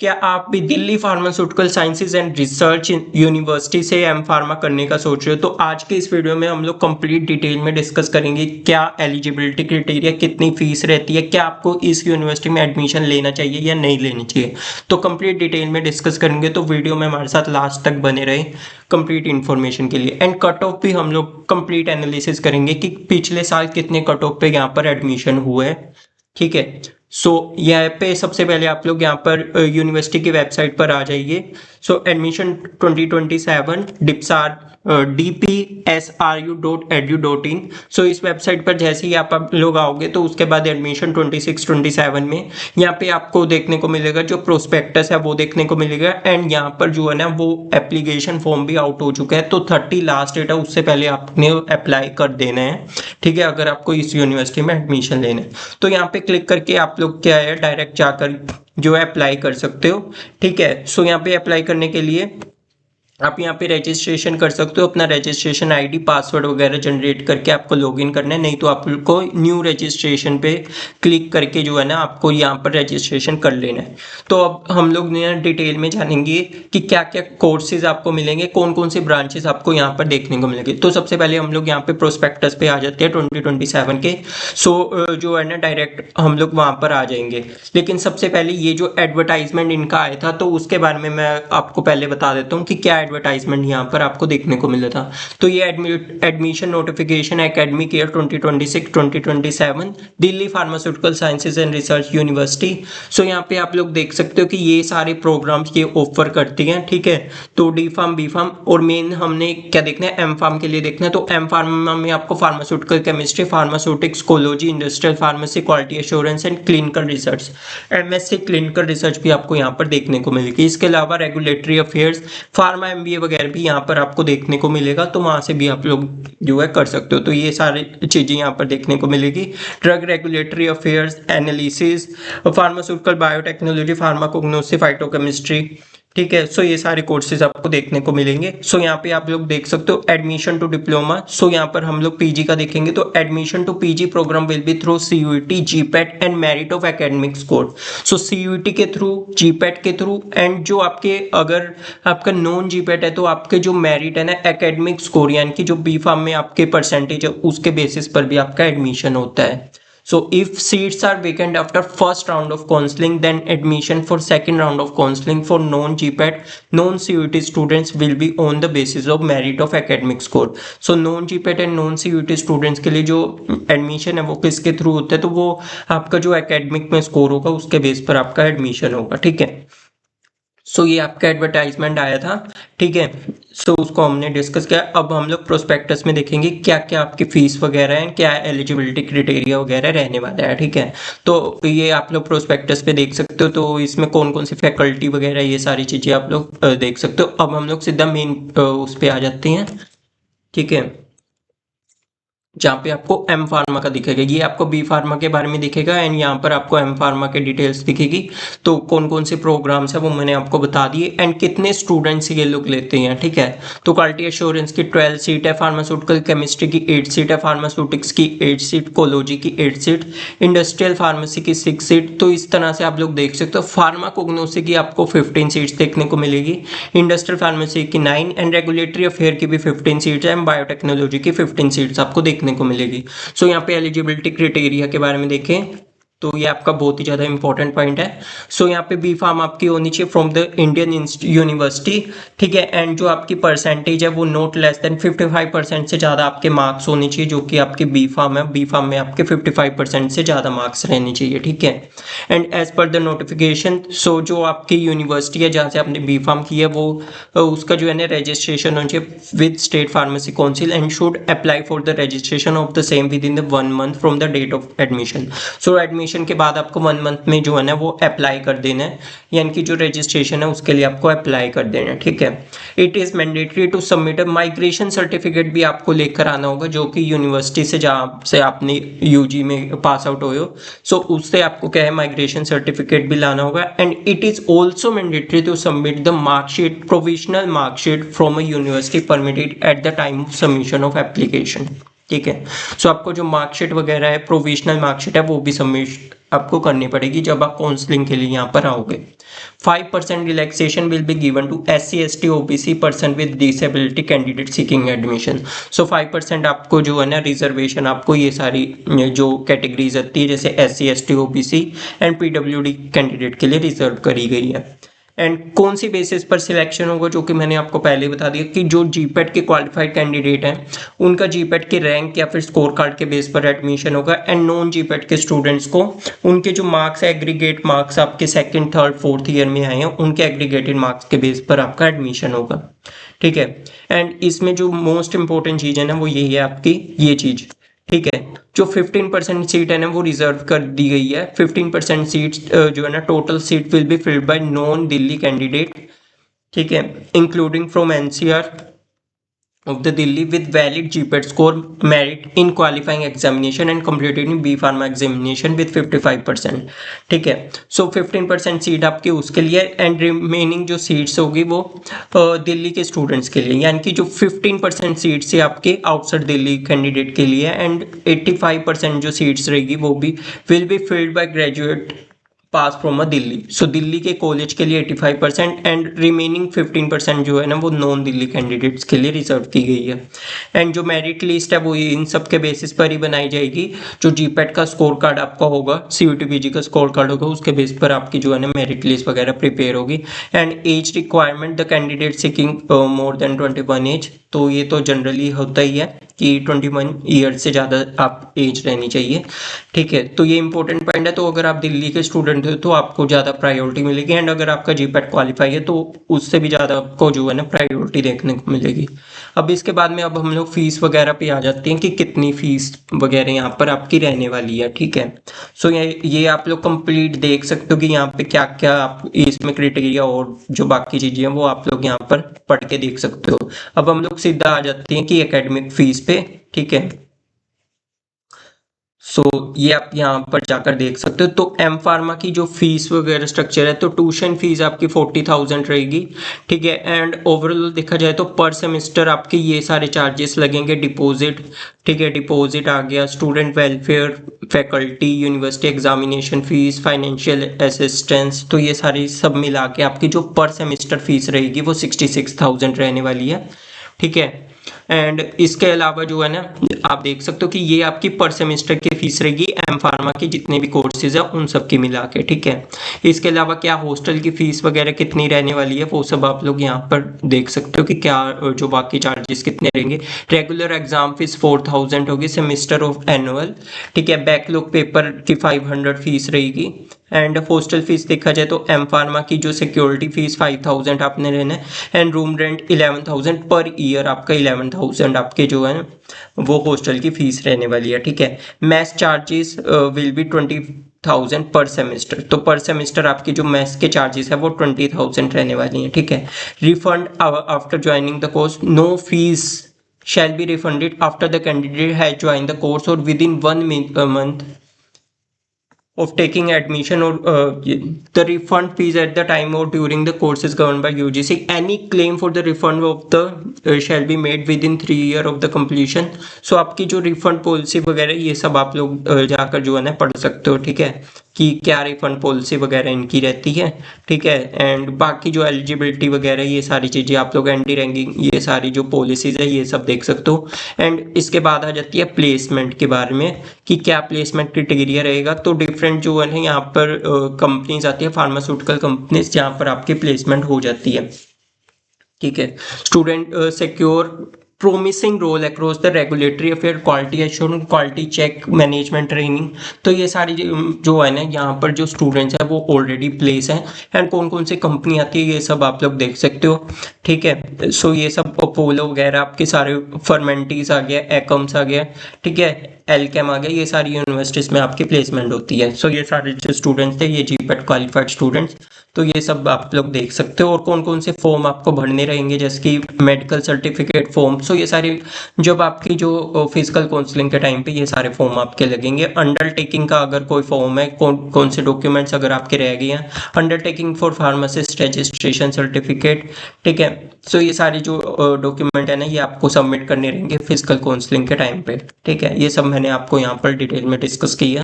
क्या आप भी Delhi pharmaceutical sciences and research university से एम फार्मा करने का सोच रहे हो? तो आज के इस वीडियो में हम लोग कंप्लीट डिटेल में डिस्कस करेंगे क्या एलिजिबिलिटी क्राइटेरिया, कितनी फीस रहती है, क्या आपको इस यूनिवर्सिटी में एडमिशन लेना चाहिए या नहीं लेनी चाहिए। तो कंप्लीट डिटेल में डिस्कस करेंगे, तो वीडियो में हमारे साथ लास्ट तक बने रहे कंप्लीट इन्फॉर्मेशन के लिए। एंड कट ऑफ भी हम लोग कंप्लीट एनालिसिस करेंगे कि पिछले साल कितने कट ऑफ पे यहाँ पर एडमिशन हुए हैं। ठीक है, सो यहाँ पे सबसे पहले आप लोग यहाँ पर यूनिवर्सिटी की वेबसाइट पर आ जाइए। सो एडमिशन 2027 डिप्सार dpsru.edu.in। सो इस वेबसाइट पर जैसे ही आप लोग आओगे तो उसके बाद एडमिशन 26-27 में यहाँ पे आपको देखने को मिलेगा जो प्रोस्पेक्टस है वो देखने को मिलेगा। एंड यहाँ पर जो है ना वो एप्लीकेशन फॉर्म भी आउट हो चुका है, तो 30 लास्ट डेट है, उससे पहले आपने अप्लाई कर देना है। ठीक है, अगर आपको इस यूनिवर्सिटी में एडमिशन लेना है तो यहाँ पे क्लिक करके आप लोग क्या है डायरेक्ट जाकर जो है अप्लाई कर सकते हो। ठीक है, सो यहाँ पे अप्लाई करने के लिए आप यहाँ पे रजिस्ट्रेशन कर सकते हो, अपना रजिस्ट्रेशन आईडी पासवर्ड वगैरह जनरेट करके आपको लॉगिन करना है, नहीं तो आपको न्यू रजिस्ट्रेशन पे क्लिक करके जो है ना आपको यहाँ पर रजिस्ट्रेशन कर लेना है। तो अब हम लोग डिटेल में जानेंगे कि क्या क्या कोर्सेज आपको मिलेंगे, कौन कौन से ब्रांचेस आपको यहाँ पर देखने को मिलेंगे। तो सबसे पहले हम लोग यहाँ पे प्रोस्पेक्टस पे आ जाते हैं 2027 के। सो जो है ना डायरेक्ट हम लोग वहाँ पर आ जाएंगे, लेकिन सबसे पहले ये जो एडवर्टाइजमेंट इनका आया था तो उसके बारे में मैं आपको पहले बता देता हूँ कि क्या एडवर्टाइजमेंट यहाँ पर आपको देखने को मिला था। तो ये admission notification academic year 2026-2027 Delhi pharmaceutical sciences and research university. So यहाँ पे आप लोग देख सकते हो कि ये सारे प्रोग्राम्स ये ऑफर करती हैं। ठीक है, तो डी फार्म, बी फार्म और मेन हमने क्या देखना है, एम फार्म के लिए देखना है। तो एम फार्मा में आपको फार्मास्यूटिकल केमिस्ट्री, फार्मास्यूटिक्स, कोलॉजी, industrial pharmacy, quality assurance and clinical research, MSc clinical research भी आपको यहाँ पर देखने को मिलेगी। इसके अलावा रेगुलेटरी अफेयर्स, फार्मा एमबीए वगैरह भी यहाँ पर आपको देखने को मिलेगा, तो वहाँ से भी आप लोग जो है कर सकते हो। तो ये सारी चीज़ें यहाँ पर देखने को मिलेगी। Drug regulatory affairs, analysis, pharmaceutical biotechnology, pharmacognosy, phytochemistry. ठीक है, सो ये सारे कोर्सेज आपको देखने को मिलेंगे। सो यहाँ पे आप लोग देख सकते हो एडमिशन टू डिप्लोमा। सो यहाँ पर हम लोग पीजी का देखेंगे, तो admission to PG program will be through CUET, GPAT and merit of academic score. So CUET के थ्रू, जीपैट के थ्रू, एंड जो आपके अगर आपका नॉन जीपैट है तो आपके जो मेरिट है ना एकेडमिक स्कोर यानी कि जो बी फार्म में आपके परसेंटेज है उसके बेसिस पर भी आपका एडमिशन होता है। So if seats are vacant after first round of counseling, then admission for second round of counseling for non-GPAT, non-CUT students will be on the basis of merit of academic score. So non-GPAT and non-CUT students के लिए जो admission है वो किसके through होता है, तो वो आपका जो एकेडमिक में स्कोर होगा उसके बेस पर आपका एडमिशन होगा। ठीक है, सो ये आपका एडवर्टाइजमेंट आया था। ठीक है, सो उसको हमने डिस्कस किया। अब हम लोग प्रोस्पेक्टस में देखेंगे क्या क्या आपकी फीस वगैरह है, क्या एलिजिबिलिटी क्राइटेरिया वगैरह रहने वाला है। ठीक है, तो ये आप लोग प्रोस्पेक्टस पे देख सकते हो, तो इसमें कौन कौन सी फैकल्टी वगैरह ये सारी चीज़ें आप लोग देख सकते हो। अब हम लोग सीधा मेन उस पर आ जाते हैं। ठीक है, जहाँ पे आपको एम फार्मा का दिखेगा, ये आपको बी फार्मा के बारे में दिखेगा एंड यहाँ पर आपको एम फार्मा के डिटेल्स दिखेगी। तो कौन कौन से प्रोग्राम्स है वो मैंने आपको बता दिए एंड कितने स्टूडेंट्स ये लोग लेते हैं। ठीक है, तो क्वालिटी एश्योरेंस की 12 सीट है, फार्मास्यूटिकल केमिस्ट्री की 8 सीट है, फार्मास्यूटिक्स की 8 सीट, कोलॉजी की 8 सीट, इंडस्ट्रियल फार्मेसी की 6 सीट। तो इस तरह से आप लोग देख सकते हो। फार्माकोग्नोसी की आपको 15 सीट्स देखने को मिलेगी, इंडस्ट्रियल फार्मेसी की 9 एंड रेगुलेटरी अफेयर की भी 15 सीट्स है, बायोटेक्नोलॉजी की 15 सीट्स आपको देखने को मिलेगी। सो यहाँ पे एलिजिबिलिटी क्राइटेरिया के बारे में देखें तो ये आपका बहुत ही ज़्यादा इंपॉर्टेंट पॉइंट है। सो यहाँ पे बी फार्म आपकी होनी चाहिए फ्रॉम द इंडियन यूनिवर्सिटी। ठीक है, एंड जो आपकी परसेंटेज है वो नॉट लेस देन 55% से ज़्यादा आपके मार्क्स होने चाहिए, जो कि आपकी बी फार्म है। बी फार्म में आपके 55% से ज़्यादा मार्क्स रहने चाहिए। ठीक है, and as per the notification, so जो आपकी यूनिवर्सिटी है जहाँ से आपने बी फार्म की है वो उसका जो है ना रजिस्ट्रेशन होना चाहिए with state pharmacy council and should apply for the registration of the same within the 1 month from the date of admission. So admission के बाद आपको 1 मंथ में जो है ना वो अप्लाई कर देना है, यानी कि जो रजिस्ट्रेशन है उसके लिए आपको अप्लाई कर देना है। ठीक है, it is mandatory to submit a migration certificate भी आपको लेकर आना होगा, जो कि यूनिवर्सिटी से जहाँ से आपने यूजी में पास आउट हुए हो, सो उससे आपको क्या है माइग्रेशन सर्टिफिकेट भी लाना होगा। And it is also mandatory to submit the marksheet, provisional marksheet from a university permitted at the time of submission of application. ठीक है, सो आपको जो मार्कशीट वगैरह है, प्रोविजनल मार्कशीट है, वो भी सबमिट आपको करनी पड़ेगी जब आप काउंसलिंग के लिए यहाँ पर आओगे। 5% relaxation will be given to SC ST OBC person with disability candidate seeking admission. So 5% आपको जो है ना रिजर्वेशन आपको ये सारी जो कैटेगरीज आती है जैसे SC ST OBC and PWD candidate के लिए रिजर्व करी गई है। एंड कौन सी बेसिस पर सिलेक्शन होगा, जो कि मैंने आपको पहले बता दिया कि जो जीपेट के क्वालिफाइड कैंडिडेट हैं उनका जीपेट के रैंक या फिर स्कोर कार्ड के बेस पर एडमिशन होगा। एंड नॉन जीपेट के स्टूडेंट्स को उनके जो मार्क्स एग्रीगेट मार्क्स आपके सेकंड थर्ड फोर्थ ईयर में आए हैं उनके एग्रीगेटेड मार्क्स के बेस पर आपका एडमिशन होगा। ठीक है। एंड इसमें जो मोस्ट इंपॉर्टेंट चीज़ है ना वो यही है आपकी ये चीज़। ठीक है। जो 15% सीट है ना वो रिजर्व कर दी गई है। 15% सीट्स जो है ना total seat will be filled bye non Delhi candidate. ठीक है, including from NCR of the Delhi with valid GPAT score merit in qualifying examination and completed in B Pharma examination with 55%। ठीक है। सो 15% सीट आपकी उसके लिए एंड रिमेनिंग जो seats होगी वो दिल्ली के स्टूडेंट्स के लिए, यानी कि जो 15% सीट्स है आपके आउटसाइड दिल्ली कैंडिडेट के लिए एंड 85% जो सीट्स रहेगी वो भी will be filled by graduate pass from a Delhi. So Delhi के कॉलेज के लिए 85% एंड रिमेनिंग 15% जो है ना वो नॉन दिल्ली कैंडिडेट्स के लिए रिजर्व की गई है। एंड जो मेरिट लिस्ट है वो इन सब के बेसिस पर ही बनाई जाएगी। जो जीपेट का स्कोर कार्ड आपका होगा, CUT PG का स्कोर कार्ड होगा, उसके बेस पर आपकी जो है ना मेरिट लिस्ट वगैरह प्रिपेयर होगी। And age requirement the candidate seeking more than 21 age, तो ये तो जनरली होता ही है कि 21 ईयर से ज़्यादा आप एज रहनी चाहिए। ठीक है, तो ये इंपॉर्टेंट पॉइंट है। तो अगर आप दिल्ली के स्टूडेंट हो तो आपको ज़्यादा प्रायोरिटी मिलेगी एंड अगर आपका जीपेट क्वालिफाई है तो उससे भी ज़्यादा आपको जो है ना प्रायोरिटी देखने को मिलेगी। अब इसके बाद में अब हम लोग फीस वगैरह पे आ जाते हैं कि कितनी फीस वगैरह यहाँ पर आपकी रहने वाली है। ठीक है। सो ये आप लोग कंप्लीट देख सकते हो कि यहाँ पे क्या क्या आप इसमें क्राइटेरिया और जो बाकी चीज़ें हैं वो आप लोग यहाँ पर पढ़ के देख सकते हो। अब हम लोग सीधा आ जाते हैं कि एकेडमिक फीस पे। ठीक है। सो ये आप यहाँ पर जाकर देख सकते हो। तो M फार्मा की जो फीस वगैरह स्ट्रक्चर है तो ट्यूशन फीस आपकी 40,000 रहेगी। ठीक है। एंड ओवरऑल देखा जाए तो पर सेमेस्टर आपके ये सारे चार्जेस लगेंगे। डिपॉजिट, ठीक है, डिपॉजिट आ गया, student welfare, faculty, university examination fees, financial assistance, तो ये सारी सब मिला के आपकी जो पर सेमेस्टर फीस रहेगी वो 66,000 रहने वाली है। ठीक है। एंड इसके अलावा जो है ना आप देख सकते हो कि ये आपकी पर सेमेस्टर की फीस रहेगी M फार्मा की जितने भी कोर्सेज है उन सब की मिला के। ठीक है। इसके अलावा क्या हॉस्टल की फीस वगैरह कितनी रहने वाली है वो सब आप लोग यहाँ पर देख सकते हो कि क्या जो बाकी चार्जेस कितने रहेंगे। रेगुलर एग्जाम फीस 4,000 होगी, सेमेस्टर ऑफ एनुअल। ठीक है। बैकलॉग पेपर की 500 फीस रहेगी। एंड हॉस्टल फीस देखा जाए तो M फार्मा की जो सिक्योरिटी फीस 5,000 आपने रहना है and room rent 11,000 per year, आपका 11,000 आपके जो है वो हॉस्टल की फीस रहने वाली है। ठीक है। मैथ चार्जेस विल बी 20,000 पर सेमेस्टर, तो पर सेमेस्टर आपकी जो मैथ्स के चार्जेस है वो 20,000 रहने वाली है। ठीक है। Refund after joining the course, no fees shall be refunded after the candidate has joined the course or within 1 month of taking admission or the refund fees at the time or during the course is governed by UGC. Any claim for the refund of the shall be made within 3 year of the completion. So आपकी जो refund policy वगैरह ये सब आप लोग जाकर जो है ना पढ़ सकते हो। ठीक है, कि क्या रिफंड पॉलिसी वगैरह इनकी रहती है। ठीक है। एंड बाकी जो एलिजिबिलिटी वगैरह ये सारी चीज़ें आप लोग एंटी रैंकिंग ये सारी जो पॉलिसीज है ये सब देख सकते हो। एंड इसके बाद आ जाती है प्लेसमेंट के बारे में कि क्या प्लेसमेंट क्राइटेरिया रहेगा। तो डिफरेंट जो है यहाँ पर कंपनीज आती है, फार्मास्यूटिकल कंपनीज, जहाँ पर आपकी प्लेसमेंट हो जाती है। ठीक है। Student secure promising role across the regulatory affair, quality assurance, quality check, management training, तो ये सारी जो है ना यहाँ पर जो स्टूडेंट्स हैं वो ऑलरेडी प्लेस हैं। एंड कौन कौन सी कंपनी आती है ये सब आप लोग देख सकते हो। ठीक है। सो ये सब अपोलो वगैरह आपके सारे, फर्मेंटीज आ गया, एकम्स आ गया। ठीक है। एलकेम आ गया, ये सारी यूनिवर्सिटीज़ में आपकी प्लेसमेंट होती है। सो ये सारे जो स्टूडेंट्स थे ये जीपेट क्वालिफाइड स्टूडेंट्स, तो ये सब आप लोग देख सकते हो। और कौन कौन से फॉर्म आपको भरने रहेंगे, जैसे कि मेडिकल सर्टिफिकेट फॉर्म, सो ये सारी जब आपकी जो फिजिकल काउंसलिंग के टाइम पे ये सारे फॉर्म आपके लगेंगे। अंडरटेकिंग का अगर कोई फॉर्म है, कौन कौन से डॉक्यूमेंट्स अगर आपके रह गए हैं, undertaking for pharmacist registration certificate, ठीक है। सो ये सारे जो डॉक्यूमेंट है ना, ये आपको सबमिट करने रहेंगे फिजिकल काउंसलिंग के टाइम पे, ठीक है। ये सब मैंने आपको यहाँ पर डिटेल में डिस्कस किया,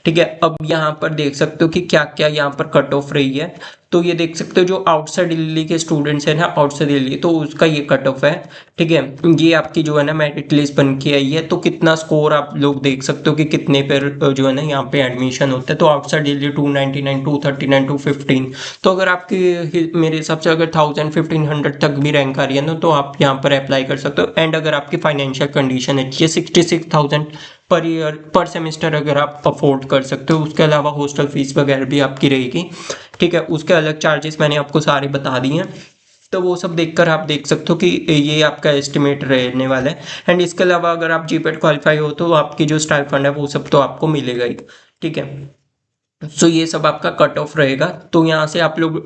ठीक है। अब यहाँ पर देख सकते हो कि क्या क्या यहाँ पर कट ऑफ रही है। तो ये देख सकते हो जो आउटसाइड दिल्ली के स्टूडेंट्स हैं ना, आउटसाइड दिल्ली, तो उसका ये कट ऑफ है, ठीक है। ये आपकी जो है ना मेरिट लिस्ट बन के आई है, तो कितना स्कोर आप लोग देख सकते हो कि कितने पर जो है ना यहाँ पे एडमिशन होता है। तो आउटसाइड दिल्ली 299, 239, 215। तो अगर आपकी मेरे हिसाब से अगर 1000-1500 तक भी रैंक आ रही है ना, तो आप यहाँ पर अप्लाई कर सकते हो। एंड अगर आपकी फाइनेंशियल कंडीशन अच्छी है, 66,000 पर ईयर पर सेमेस्टर अगर आप अफोर्ड कर सकते हो, उसके अलावा हॉस्टल फीस वगैरह भी आपकी रहेगी, ठीक है। उसके अलग चार्जेस मैंने आपको सारे बता दिए हैं, तो वो सब देखकर आप देख सकते हो कि ये आपका एस्टिमेट रहने वाला है। एंड इसके अलावा अगर आप जीपेट क्वालिफाई हो तो आपकी जो स्टाइपेंड है वो सब तो आपको मिलेगा ही, ठीक है। सो ये सब आपका कट ऑफ रहेगा। तो यहाँ से आप लोग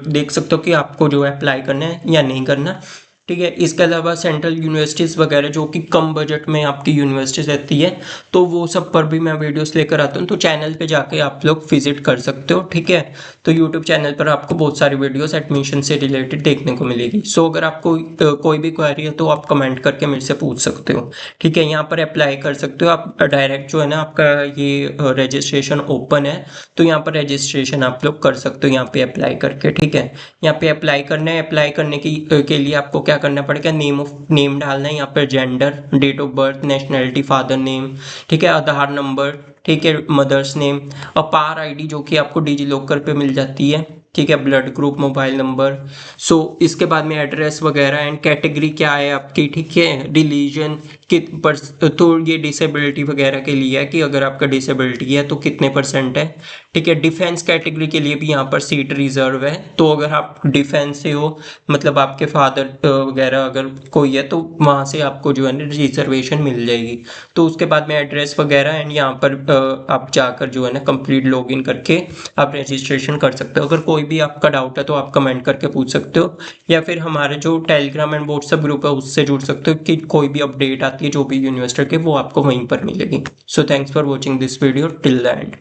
देख सकते हो कि आपको जो है अप्लाई करना है या नहीं करना, ठीक है। इसके अलावा सेंट्रल यूनिवर्सिटीज़ वगैरह जो कि कम बजट में आपकी यूनिवर्सिटीज रहती है, तो वो सब पर भी मैं वीडियोस लेकर आता हूँ। तो चैनल पे जाके आप लोग विजिट कर सकते हो, ठीक है। तो यूट्यूब चैनल पर आपको बहुत सारी वीडियोस एडमिशन से रिलेटेड देखने को मिलेगी। सो अगर आपको कोई भी क्वेरी है तो आप कमेंट करके मेरे से पूछ सकते हो, ठीक है। यहाँ पर अप्लाई कर सकते हो आप डायरेक्ट, जो है ना आपका ये रजिस्ट्रेशन ओपन है, तो यहाँ पर रजिस्ट्रेशन आप लोग कर सकते हो यहाँ पे अप्लाई करके, ठीक है। यहाँ पे अप्लाई करना है। अप्लाई करने के लिए आपको क्या करना पड़ेगा, नेम डालना है यहाँ पर, gender, date of birth, nationality, father name, ठीक है, आधार नंबर, ठीक है, मदर्स नेम, अपार आईडी जो कि आपको डिजी लॉकर पे मिल जाती है, ठीक है, ब्लड ग्रुप, मोबाइल नंबर। सो इसके बाद में एड्रेस वगैरह एंड कैटेगरी क्या है आपकी, ठीक है, रिलीजन तो ये डिसेबिलिटी वगैरह के लिए है कि अगर आपका डिसेबिलिटी है तो कितने परसेंट है, ठीक है। डिफेंस कैटेगरी के लिए भी यहाँ पर सीट रिजर्व है, तो अगर आप डिफेंस से हो, मतलब आपके फादर वगैरह अगर कोई है, तो वहाँ से आपको जो है ना रिजर्वेशन मिल जाएगी। तो उसके बाद में एड्रेस वगैरह एंड यहाँ पर आप जाकर जो है ना कंप्लीट लॉगिन करके आप रजिस्ट्रेशन कर सकते हो। अगर कोई भी आपका डाउट है तो आप कमेंट करके पूछ सकते हो, या फिर हमारे जो टेलीग्राम एंड व्हाट्सएप ग्रुप है उससे जुड़ सकते हो कि कोई भी अपडेट आती है जो भी यूनिवर्सिटी के, वो आपको वहीं पर मिलेगी। So thanks for watching this video till the end.